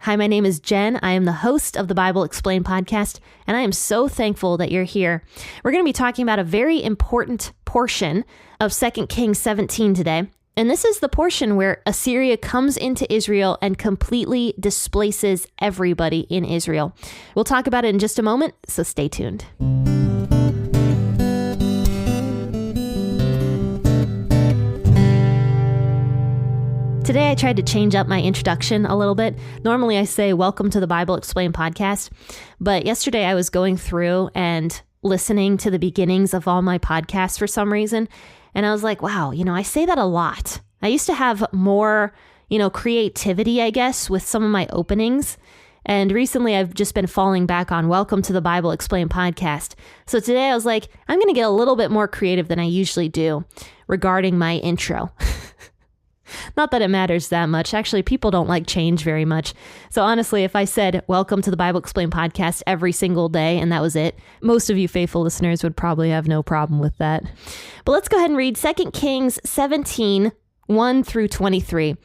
Hi, my name is Jen. I am the host of the Bible Explained podcast, and I am so thankful that you're here. We're going to be talking about a very important portion of 2 Kings 17 today, and this is the portion where Assyria comes into Israel and completely displaces everybody in Israel. We'll talk about it in just a moment, so stay tuned. Today, I tried to change up my introduction a little bit. Normally, I say, welcome to the Bible Explained podcast. But yesterday, I was going through and listening to the beginnings of all my podcasts for some reason. And I was like, wow, I say that a lot. I used to have more, creativity, I guess, with some of my openings. And recently, I've just been falling back on welcome to the Bible Explained podcast. So today, I was like, I'm going to get a little bit more creative than I usually do regarding my intro. Not that it matters that much. Actually, people don't like change very much. So honestly, if I said, welcome to the Bible Explained podcast every single day, and that was it, most of you faithful listeners would probably have no problem with that. But let's go ahead and read 2 Kings 17, 1 through 23.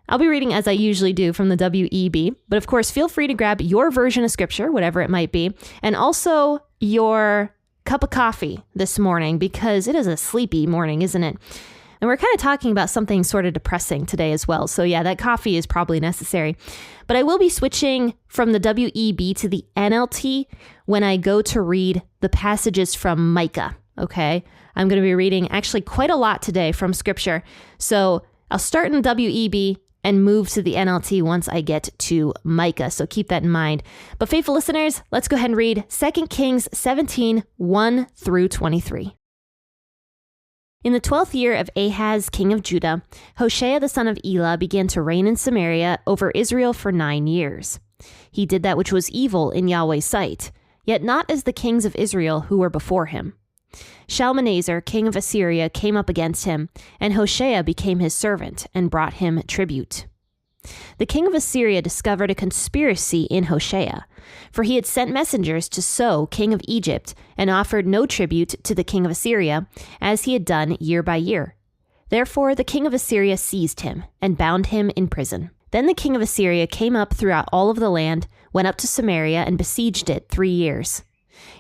I'll be reading as I usually do from the WEB, but of course, feel free to grab your version of scripture, whatever it might be, and also your cup of coffee this morning, because it is a sleepy morning, isn't it? And we're kind of talking about something sort of depressing today as well. So yeah, that coffee is probably necessary. But I will be switching from the WEB to the NLT when I go to read the passages from Micah, okay? I'm going to be reading actually quite a lot today from scripture. So I'll start in the WEB and move to the NLT once I get to Micah. So keep that in mind. But faithful listeners, let's go ahead and read 2 Kings 17, 1 through 23. In the 12th year of Ahaz, king of Judah, Hoshea the son of Elah began to reign in Samaria over Israel for 9 years. He did that which was evil in Yahweh's sight, yet not as the kings of Israel who were before him. Shalmaneser, king of Assyria, came up against him, and Hoshea became his servant and brought him tribute. The king of Assyria discovered a conspiracy in Hoshea, for he had sent messengers to So, king of Egypt, and offered no tribute to the king of Assyria, as he had done year by year. Therefore the king of Assyria seized him, and bound him in prison. Then the king of Assyria came up throughout all of the land, went up to Samaria, and besieged it 3 years.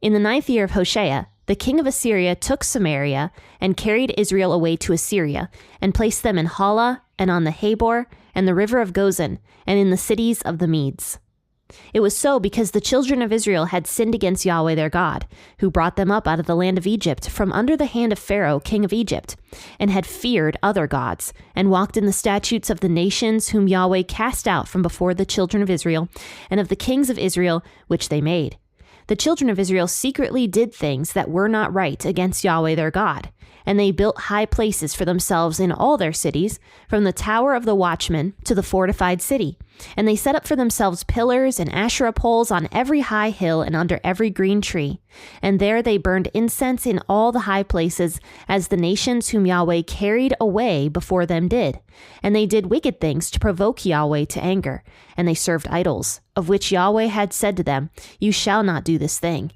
In the 9th year of Hoshea, the king of Assyria took Samaria, and carried Israel away to Assyria, and placed them in Hala, and on the Habor, and the river of Gozan, and in the cities of the Medes. It was so because the children of Israel had sinned against Yahweh their God, who brought them up out of the land of Egypt from under the hand of Pharaoh, king of Egypt, and had feared other gods, and walked in the statutes of the nations whom Yahweh cast out from before the children of Israel, and of the kings of Israel which they made. The children of Israel secretly did things that were not right against Yahweh their God, and they built high places for themselves in all their cities, from the tower of the watchman to the fortified city. And they set up for themselves pillars and Asherah poles on every high hill and under every green tree. And there they burned incense in all the high places, as the nations whom Yahweh carried away before them did. And they did wicked things to provoke Yahweh to anger. And they served idols, of which Yahweh had said to them, "You shall not do this thing."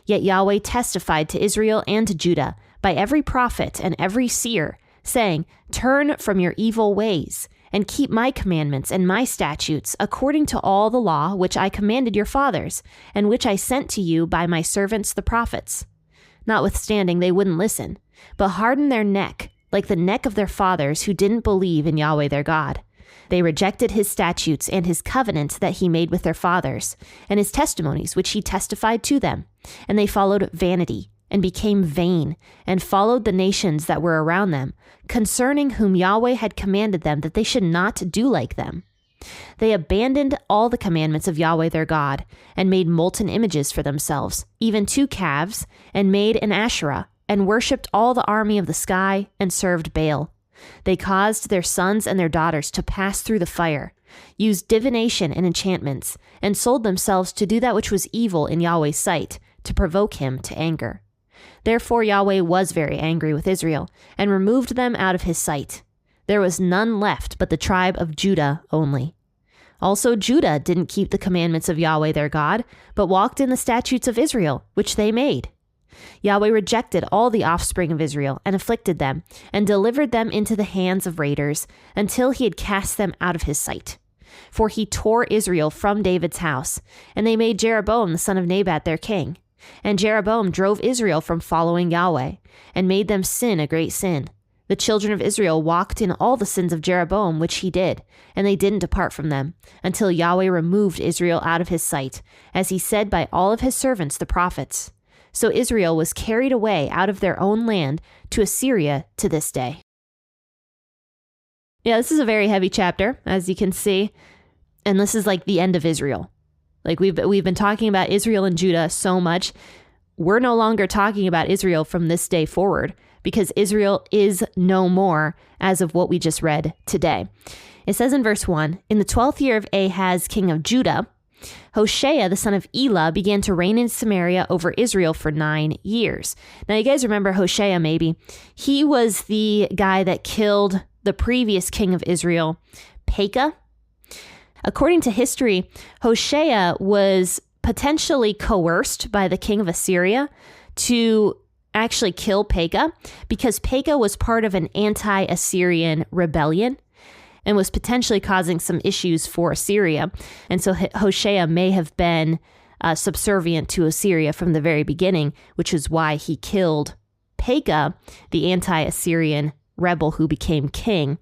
Yet Yahweh testified to Israel and to Judah by every prophet and every seer, saying, "Turn from your evil ways, and keep my commandments and my statutes according to all the law which I commanded your fathers, and which I sent to you by my servants the prophets." Notwithstanding, they wouldn't listen, but hardened their neck, like the neck of their fathers who didn't believe in Yahweh their God. They rejected his statutes and his covenant that he made with their fathers, and his testimonies which he testified to them. And they followed vanity, and became vain, and followed the nations that were around them, concerning whom Yahweh had commanded them that they should not do like them. They abandoned all the commandments of Yahweh their God, and made molten images for themselves, even 2 calves, and made an Asherah, and worshipped all the army of the sky, and served Baal. They caused their sons and their daughters to pass through the fire, used divination and enchantments, and sold themselves to do that which was evil in Yahweh's sight, to provoke him to anger. Therefore Yahweh was very angry with Israel, and removed them out of his sight. There was none left but the tribe of Judah only. Also Judah didn't keep the commandments of Yahweh their God, but walked in the statutes of Israel, which they made. Yahweh rejected all the offspring of Israel and afflicted them, and delivered them into the hands of raiders, until he had cast them out of his sight. for he tore Israel from David's house. And they made Jeroboam the son of Nebat their king. And Jeroboam drove Israel from following Yahweh, and made them sin a great sin. The children of Israel walked in all the sins of Jeroboam, which he did, and they didn't depart from them, until Yahweh removed Israel out of his sight, as he said by all of his servants the prophets. So Israel was carried away out of their own land to Assyria to this day. Yeah, this is a very heavy chapter, as you can see, and this is like the end of Israel. Like we've been talking about Israel and Judah so much, we're no longer talking about Israel from this day forward, because Israel is no more as of what we just read today. It says in verse 1, in the 12th year of Ahaz, king of Judah, Hoshea, the son of Elah, began to reign in Samaria over Israel for 9 years. Now, you guys remember Hoshea, maybe. He was the guy that killed the previous king of Israel, Pekah. According to history, Hoshea was potentially coerced by the king of Assyria to actually kill Pekah, because Pekah was part of an anti-Assyrian rebellion and was potentially causing some issues for Assyria. And so Hoshea may have been subservient to Assyria from the very beginning, which is why he killed Pekah, the anti-Assyrian rebel who became king.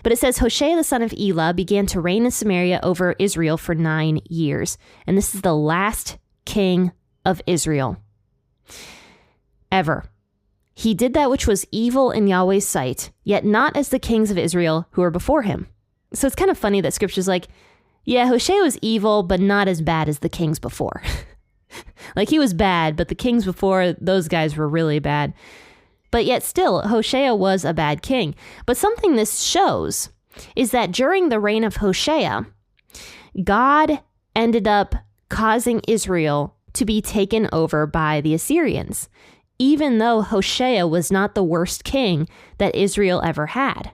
But it says, Hoshea, the son of Elah, began to reign in Samaria over Israel for 9 years. And this is the last king of Israel ever. He did that which was evil in Yahweh's sight, yet not as the kings of Israel who were before him. So it's kind of funny that scripture's like, yeah, Hoshea was evil, but not as bad as the kings before. Like he was bad, but the kings before, those guys were really bad. But yet still, Hoshea was a bad king. But something this shows is that during the reign of Hoshea, God ended up causing Israel to be taken over by the Assyrians, even though Hoshea was not the worst king that Israel ever had.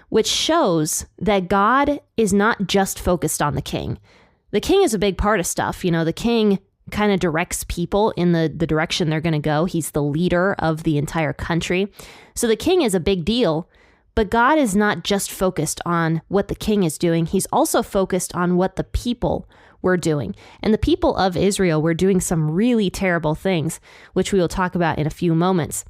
Which shows that God is not just focused on the king. The king is a big part of stuff. You know, the king kind of directs people in the direction they're going to go. He's the leader of the entire country. So the king is a big deal, but God is not just focused on what the king is doing. He's also focused on what the people were doing. And the people of Israel were doing some really terrible things, which we will talk about in a few moments.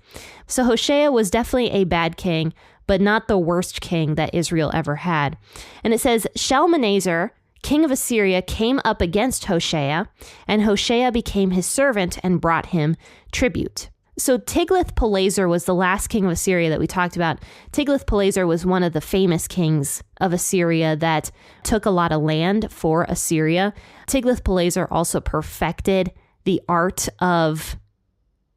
So Hoshea was definitely a bad king, but not the worst king that Israel ever had. And it says, Shalmaneser, king of Assyria, came up against Hoshea, and Hoshea became his servant and brought him tribute. So Tiglath-Pileser was the last king of Assyria that we talked about. Tiglath-Pileser was one of the famous kings of Assyria that took a lot of land for Assyria. Tiglath-Pileser also perfected the art of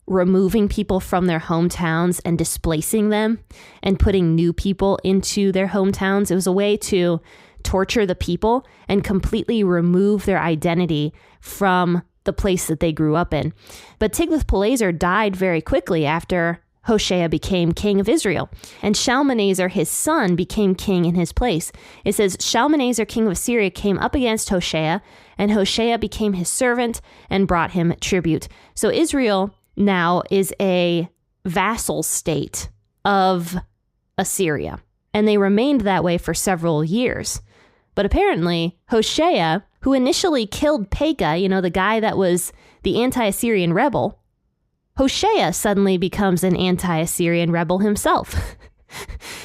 removing people from their hometowns and displacing them and putting new people into their hometowns. It was a way to torture the people and completely remove their identity from the place that they grew up in. But Tiglath-Pileser died very quickly after Hoshea became king of Israel, and Shalmaneser, his son, became king in his place. It says, Shalmaneser, king of Assyria, came up against Hoshea, and Hoshea became his servant and brought him tribute. So Israel now is a vassal state of Assyria, and they remained that way for several years. But apparently, Hoshea, who initially killed Pekah, you know, the guy that was the anti-Assyrian rebel, Hoshea suddenly becomes an anti-Assyrian rebel himself.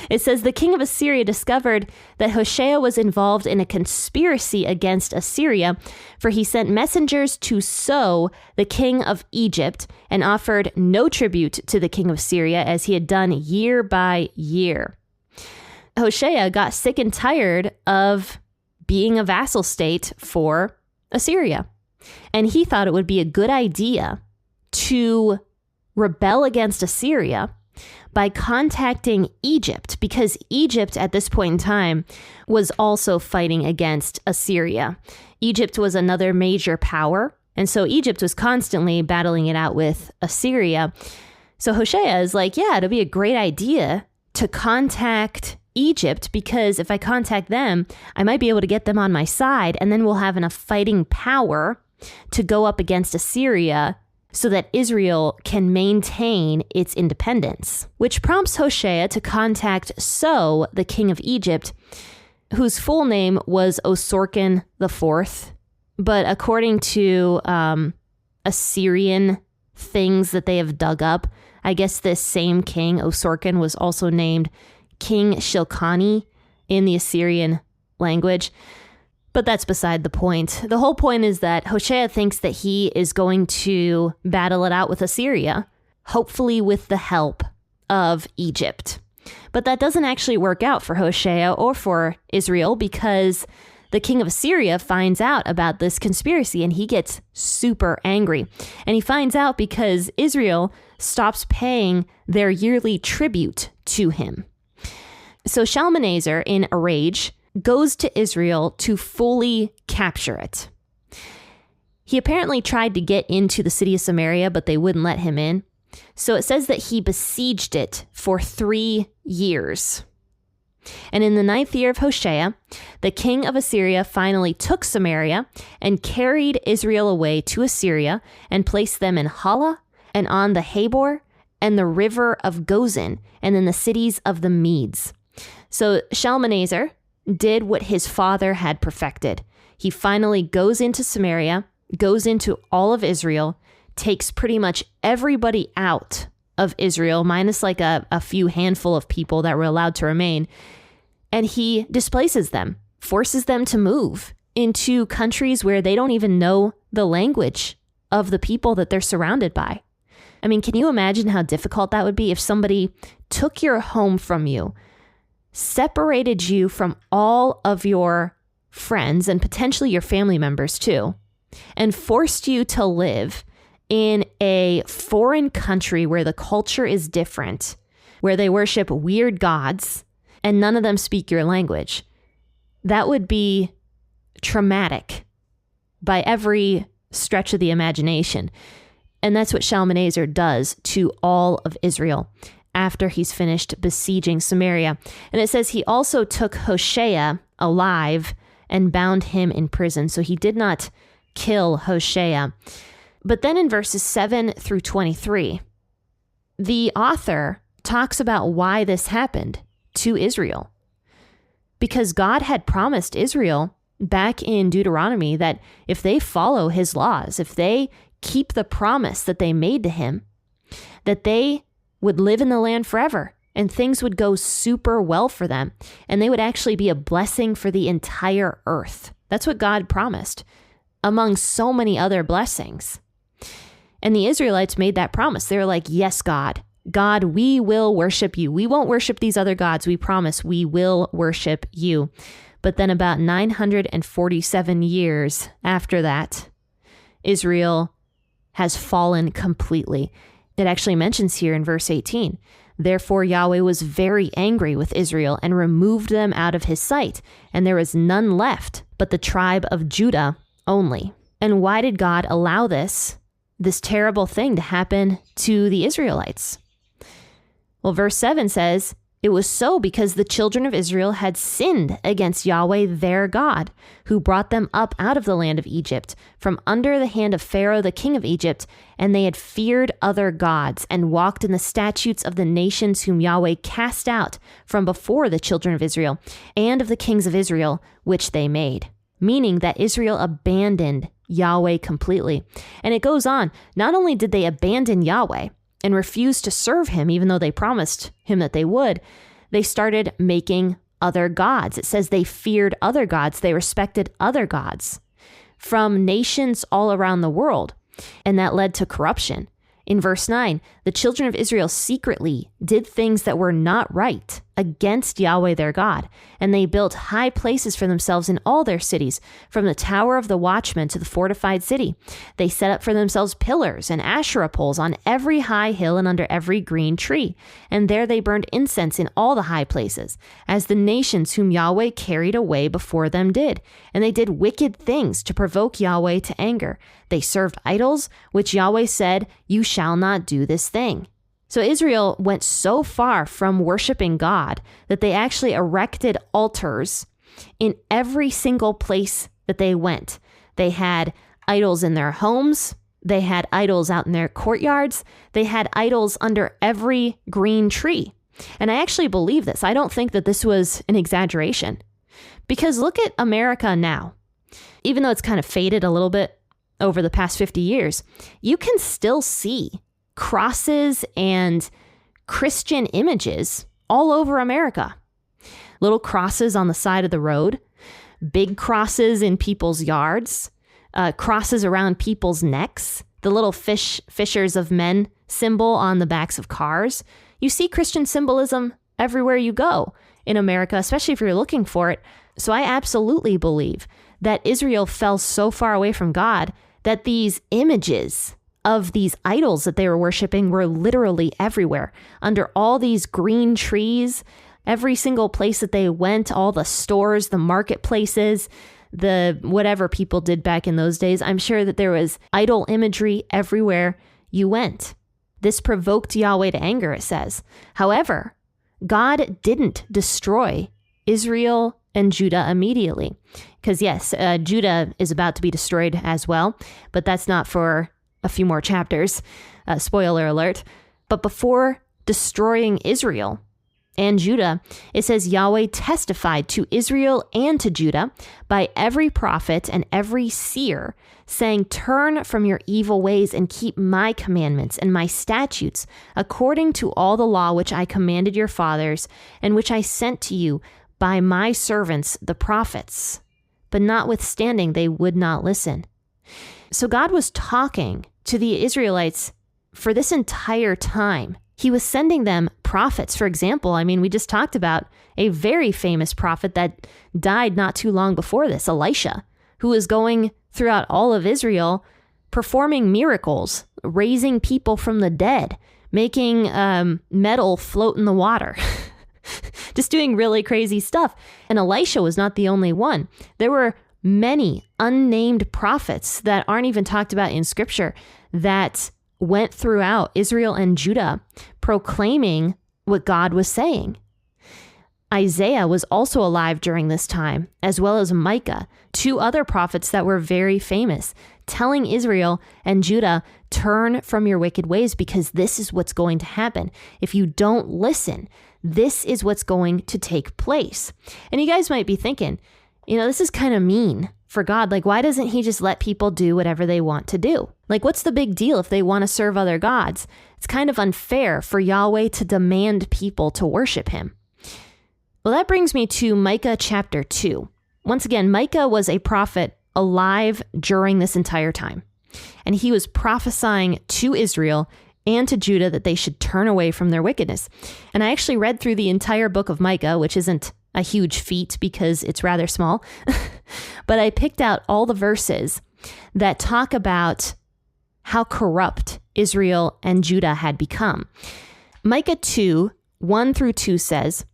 It says, the king of Assyria discovered that Hoshea was involved in a conspiracy against Assyria, for he sent messengers to So, the king of Egypt, and offered no tribute to the king of Syria, as he had done year by year. Hoshea got sick and tired of being a vassal state for Assyria, and he thought it would be a good idea to rebel against Assyria by contacting Egypt, because Egypt at this point in time was also fighting against Assyria. Egypt was another major power, and so Egypt was constantly battling it out with Assyria. So Hoshea is like, yeah, it'll be a great idea to contact Egypt, because if I contact them, I might be able to get them on my side, and then we'll have enough fighting power to go up against Assyria so that Israel can maintain its independence, which prompts Hoshea to contact So, the king of Egypt. whose full name was Osorkon IV. But according to Assyrian things that they have dug up, I guess this same king, Osorkon, was also named King Shilkani in the Assyrian language. But that's beside the point. The whole point is that Hoshea thinks that he is going to battle it out with Assyria, hopefully with the help of Egypt. But that doesn't actually work out for Hoshea or for Israel, because the king of Assyria finds out about this conspiracy and he gets super angry. And he finds out because Israel stops paying their yearly tribute to him. So Shalmaneser, in a rage, goes to Israel to fully capture it. He apparently tried to get into the city of Samaria, but they wouldn't let him in. So it says that he besieged it for 3 years. And in the 9th year of Hoshea, the king of Assyria finally took Samaria and carried Israel away to Assyria and placed them in Hala and on the Habor and the river of Gozan and in the cities of the Medes. So Shalmaneser did what his father had perfected. He finally goes into Samaria, goes into all of Israel, takes pretty much everybody out of Israel, minus like a few handful of people that were allowed to remain. And he displaces them, forces them to move into countries where they don't even know the language of the people that they're surrounded by. I mean, can you imagine how difficult that would be if somebody took your home from you, separated you from all of your friends and potentially your family members too, and forced you to live in a foreign country where the culture is different, where they worship weird gods, and none of them speak your language? That would be traumatic by every stretch of the imagination. And that's what Shalmaneser does to all of Israel after he's finished besieging Samaria. And it says he also took Hoshea alive and bound him in prison. So he did not kill Hoshea. But then in verses 7 through 23, the author talks about why this happened to Israel. Because God had promised Israel back in Deuteronomy that if they follow his laws, if they keep the promise that they made to him, that they would live in the land forever and things would go super well for them and they would actually be a blessing for the entire earth. That's what God promised, among so many other blessings. And the Israelites made that promise. They were like, yes, God, we will worship you. We won't worship these other gods. We promise we will worship you. But then about 947 years after that, Israel has fallen completely. It actually mentions here in verse 18, therefore Yahweh was very angry with Israel and removed them out of his sight, and there was none left but the tribe of Judah only. And why did God allow this terrible thing to happen to the Israelites? Well, verse 7 says, it was so because the children of Israel had sinned against Yahweh their God, who brought them up out of the land of Egypt, from under the hand of Pharaoh the king of Egypt, and they had feared other gods, and walked in the statutes of the nations whom Yahweh cast out from before the children of Israel, and of the kings of Israel, which they made. Meaning that Israel abandoned Yahweh completely. And it goes on, not only did they abandon Yahweh and refused to serve him, even though they promised him that they would, they started making other gods. It says they feared other gods. They respected other gods from nations all around the world. And that led to corruption. In verse 9, the children of Israel secretly did things that were not right against Yahweh their God, and they built high places for themselves in all their cities, from the tower of the watchman to the fortified city. They set up for themselves pillars and Asherah poles on every high hill and under every green tree, and there they burned incense in all the high places, as the nations whom Yahweh carried away before them did. And they did wicked things to provoke Yahweh to anger. They served idols, which Yahweh said, "You shall not do this thing." So Israel went so far from worshiping God that they actually erected altars in every single place that they went. They had idols in their homes. They had idols out in their courtyards. They had idols under every green tree. And I actually believe this. I don't think that this was an exaggeration. Because look at America now. Even though it's kind of faded a little bit over the past 50 years, you can still see crosses and Christian images all over America. Little crosses on the side of the road, big crosses in people's yards, crosses around people's necks, the little fishers of men symbol on the backs of cars. You see Christian symbolism everywhere you go in America, especially if you're looking for it. So I absolutely believe that Israel fell so far away from God that these images of these idols that they were worshiping were literally everywhere, under all these green trees, every single place that they went, all the stores, the marketplaces, the whatever people did back in those days. I'm sure that there was idol imagery everywhere you went. This provoked Yahweh to anger, it says. However, God didn't destroy Israel and Judah immediately. Because yes, Judah is about to be destroyed as well, but that's not for a few more chapters. Spoiler alert. But before destroying Israel and Judah, it says Yahweh testified to Israel and to Judah by every prophet and every seer, saying, turn from your evil ways and keep my commandments and my statutes, according to all the law which I commanded your fathers, and which I sent to you by my servants, the prophets. But notwithstanding, they would not listen. So God was talking to the Israelites for this entire time. He was sending them prophets. For example, we just talked about a very famous prophet that died not too long before this, Elisha, who was going throughout all of Israel, performing miracles, raising people from the dead, making metal float in the water, just doing really crazy stuff. And Elisha was not the only one. There were many unnamed prophets that aren't even talked about in scripture that went throughout Israel and Judah proclaiming what God was saying. Isaiah was also alive during this time, as well as Micah, two other prophets that were very famous, telling Israel and Judah, turn from your wicked ways because this is what's going to happen. If you don't listen, this is what's going to take place. And you guys might be thinking, this is kind of mean for God. Like, why doesn't he just let people do whatever they want to do? Like, what's the big deal if they want to serve other gods? It's kind of unfair for Yahweh to demand people to worship him. Well, that brings me to Micah chapter 2. Once again, Micah was a prophet alive during this entire time. And he was prophesying to Israel and to Judah that they should turn away from their wickedness. And I actually read through the entire book of Micah, which isn't a huge feat because it's rather small. But I picked out all the verses that talk about how corrupt Israel and Judah had become. Micah 2, 1-2 says,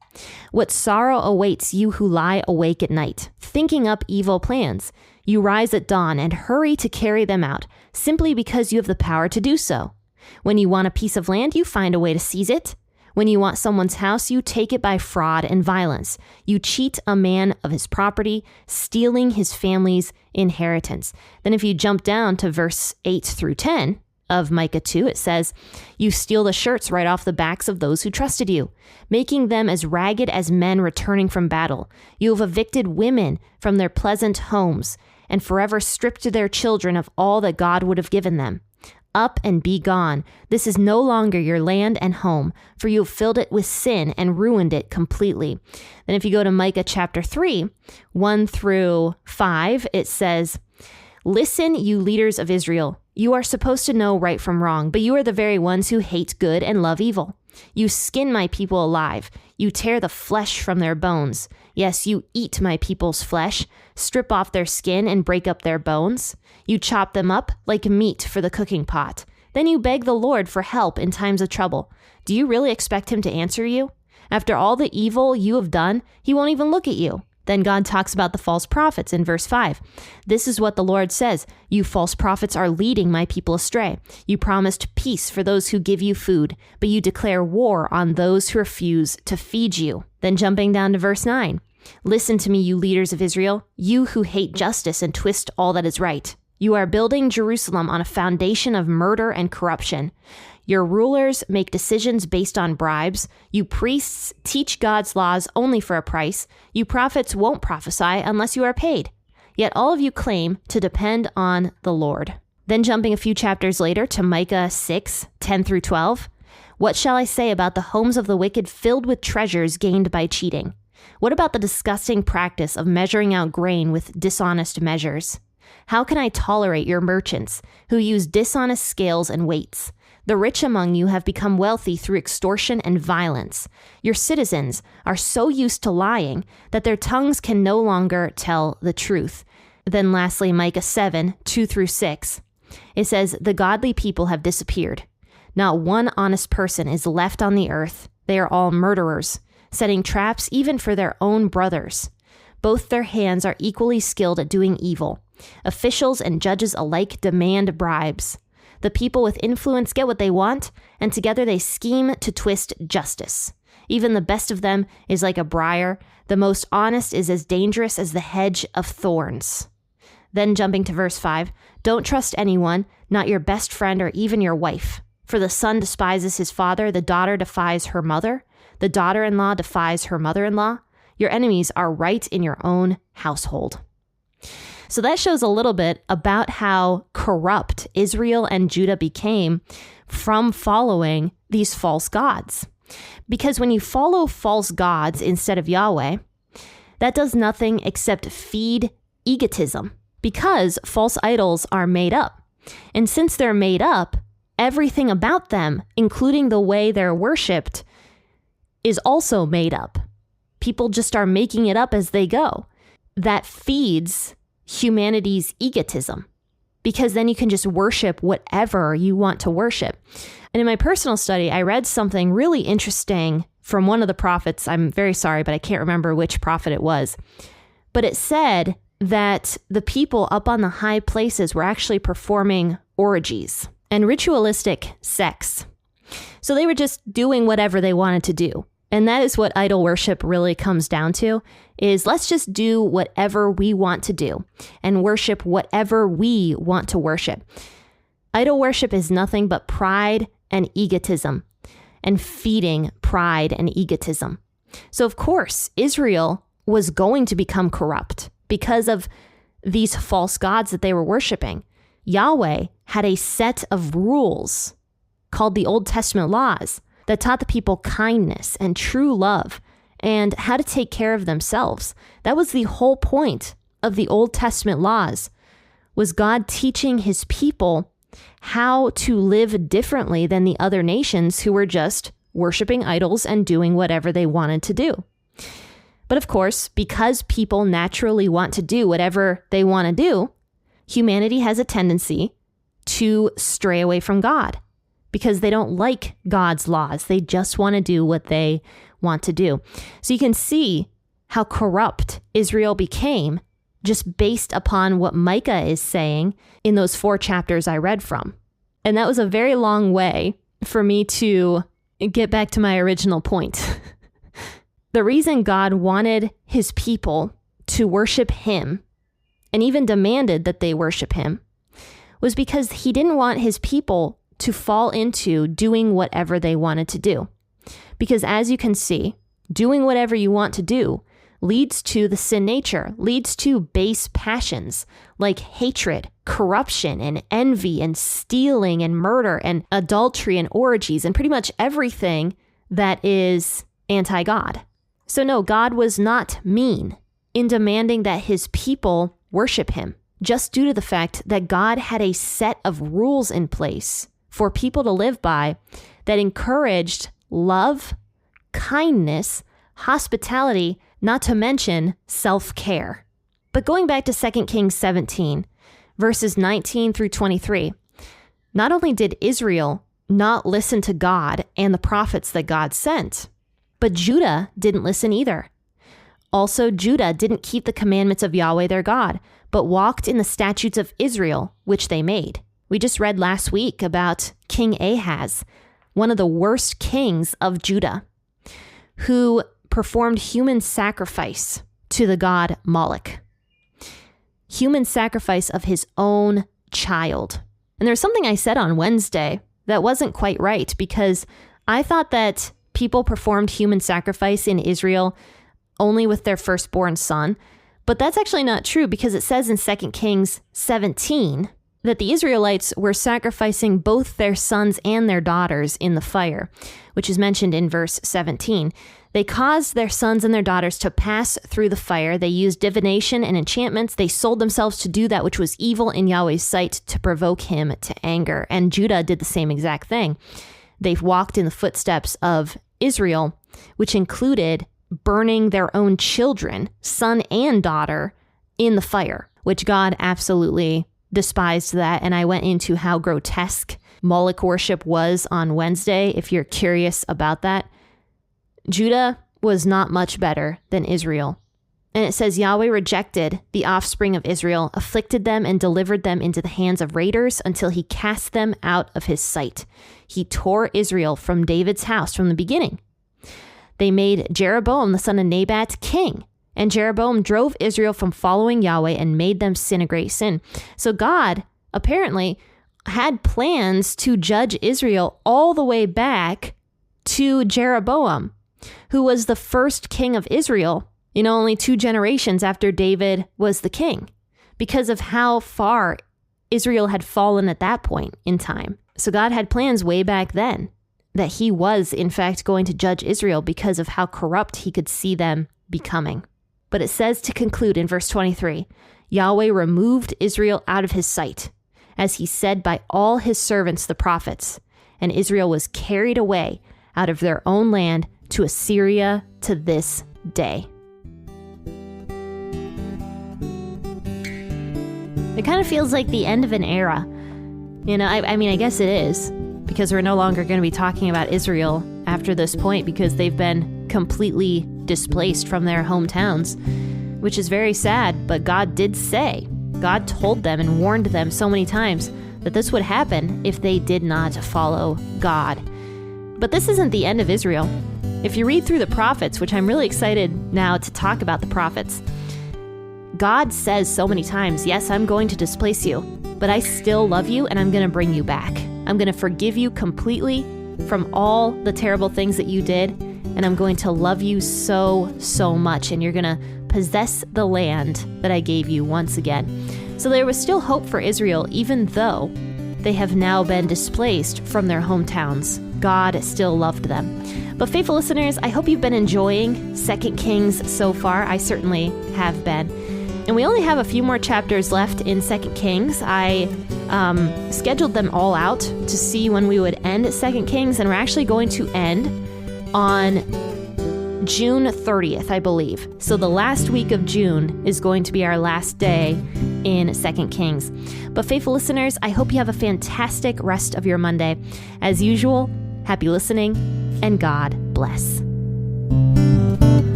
what sorrow awaits you who lie awake at night, thinking up evil plans. You rise at dawn and hurry to carry them out, simply because you have the power to do so. When you want a piece of land, you find a way to seize it. When you want someone's house, you take it by fraud and violence. You cheat a man of his property, stealing his family's inheritance. Then if you jump down to verse 8-10 of Micah 2, it says, you steal the shirts right off the backs of those who trusted you, making them as ragged as men returning from battle. You have evicted women from their pleasant homes and forever stripped their children of all that God would have given them. Up and be gone. This is no longer your land and home, for you have filled it with sin and ruined it completely. Then if you go to Micah chapter 3, 1-5, it says, listen, you leaders of Israel. You are supposed to know right from wrong, but you are the very ones who hate good and love evil. You skin my people alive. You tear the flesh from their bones. Yes, you eat my people's flesh, strip off their skin and break up their bones. You chop them up like meat for the cooking pot. Then you beg the Lord for help in times of trouble. Do you really expect him to answer you? After all the evil you have done, he won't even look at you. Then God talks about the false prophets in verse 5. This is what the Lord says. You false prophets are leading my people astray. You promised peace for those who give you food, but you declare war on those who refuse to feed you. Then jumping down to verse 9. Listen to me, you leaders of Israel, you who hate justice and twist all that is right. You are building Jerusalem on a foundation of murder and corruption. Your rulers make decisions based on bribes. You priests teach God's laws only for a price. You prophets won't prophesy unless you are paid. Yet all of you claim to depend on the Lord. Then jumping a few chapters later to Micah 6:10-12. What shall I say about the homes of the wicked filled with treasures gained by cheating? What about the disgusting practice of measuring out grain with dishonest measures? How can I tolerate your merchants who use dishonest scales and weights? The rich among you have become wealthy through extortion and violence. Your citizens are so used to lying that their tongues can no longer tell the truth. Then lastly, Micah 7:2-6. It says, the godly people have disappeared. Not one honest person is left on the earth. They are all murderers, setting traps even for their own brothers. Both their hands are equally skilled at doing evil. Officials and judges alike demand bribes. The people with influence get what they want, and together they scheme to twist justice. Even the best of them is like a briar. The most honest is as dangerous as the hedge of thorns. Then jumping to verse 5, don't trust anyone, not your best friend or even your wife. For the son despises his father, the daughter defies her mother, the daughter-in-law defies her mother-in-law. Your enemies are right in your own household. So that shows a little bit about how corrupt Israel and Judah became from following these false gods. Because when you follow false gods instead of Yahweh, that does nothing except feed egotism, because false idols are made up. And since they're made up, everything about them, including the way they're worshipped, is also made up. People just are making it up as they go. That feeds humanity's egotism, because then you can just worship whatever you want to worship. And in my personal study, I read something really interesting from one of the prophets. I'm very sorry, but I can't remember which prophet it was. But it said that the people up on the high places were actually performing orgies and ritualistic sex. So they were just doing whatever they wanted to do. And that is what idol worship really comes down to, is let's just do whatever we want to do and worship whatever we want to worship. Idol worship is nothing but pride and egotism, and feeding pride and egotism. So of course, Israel was going to become corrupt because of these false gods that they were worshiping. Yahweh had a set of rules called the Old Testament laws that taught the people kindness and true love and how to take care of themselves. That was the whole point of the Old Testament laws, was God teaching his people how to live differently than the other nations who were just worshiping idols and doing whatever they wanted to do. But of course, because people naturally want to do whatever they want to do, humanity has a tendency to stray away from God, because they don't like God's laws. They just want to do what they want to do. So you can see how corrupt Israel became just based upon what Micah is saying in those 4 chapters I read from. And that was a very long way for me to get back to my original point. The reason God wanted his people to worship him, and even demanded that they worship him, was because he didn't want his people to fall into doing whatever they wanted to do. Because as you can see, doing whatever you want to do leads to the sin nature, leads to base passions like hatred, corruption, and envy, and stealing, and murder, and adultery, and orgies, and pretty much everything that is anti-God. So no, God was not mean in demanding that his people worship him, just due to the fact that God had a set of rules in place for people to live by that encouraged love, kindness, hospitality, not to mention self-care. But going back to 2 Kings 17, verses 19-23, not only did Israel not listen to God and the prophets that God sent, but Judah didn't listen either. Also, Judah didn't keep the commandments of Yahweh their God, but walked in the statutes of Israel, which they made. We just read last week about King Ahaz, one of the worst kings of Judah, who performed human sacrifice to the god Moloch. human sacrifice of his own child. And there's something I said on Wednesday that wasn't quite right, because I thought that people performed human sacrifice in Israel only with their firstborn son. But that's actually not true, because it says in 2 Kings 17 that the Israelites were sacrificing both their sons and their daughters in the fire, which is mentioned in verse 17. They caused their sons and their daughters to pass through the fire. They used divination and enchantments. They sold themselves to do that which was evil in Yahweh's sight, to provoke him to anger. And Judah did the same exact thing. They've walked in the footsteps of Israel, which included burning their own children, son and daughter, in the fire, which God absolutely despised that. And I went into how grotesque Moloch worship was on Wednesday, if you're curious about that. Judah was not much better than Israel. And it says, Yahweh rejected the offspring of Israel, afflicted them, and delivered them into the hands of raiders until he cast them out of his sight. He tore Israel from David's house from the beginning. They made Jeroboam, the son of Nebat, king. And Jeroboam drove Israel from following Yahweh and made them sin a great sin. So God apparently had plans to judge Israel all the way back to Jeroboam, who was the first king of Israel, only 2 generations after David was the king, because of how far Israel had fallen at that point in time. So God had plans way back then that he was, in fact, going to judge Israel because of how corrupt he could see them becoming. But it says to conclude in verse 23, Yahweh removed Israel out of his sight, as he said by all his servants the prophets, and Israel was carried away out of their own land to Assyria to this day. It kind of feels like the end of an era. I guess it is, because we're no longer going to be talking about Israel after this point, because they've been completely displaced from their hometowns, which is very sad. But God did say, God told them and warned them so many times that this would happen if they did not follow God. But this isn't the end of Israel. If you read through the prophets, which I'm really excited now to talk about the prophets, God says so many times, yes, I'm going to displace you, but I still love you and I'm going to bring you back. I'm going to forgive you completely from all the terrible things that you did, and I'm going to love you so, so much, and you're going to possess the land that I gave you once again. So there was still hope for Israel, even though they have now been displaced from their hometowns. God still loved them. But faithful listeners, I hope you've been enjoying 2 Kings so far. I certainly have been. And we only have a few more chapters left in 2 Kings. I scheduled them all out to see when we would end 2 Kings, and we're actually going to end on June 30th, I believe. So the last week of June is going to be our last day in 2 Kings. But faithful listeners, I hope you have a fantastic rest of your Monday. As usual, happy listening, and God bless.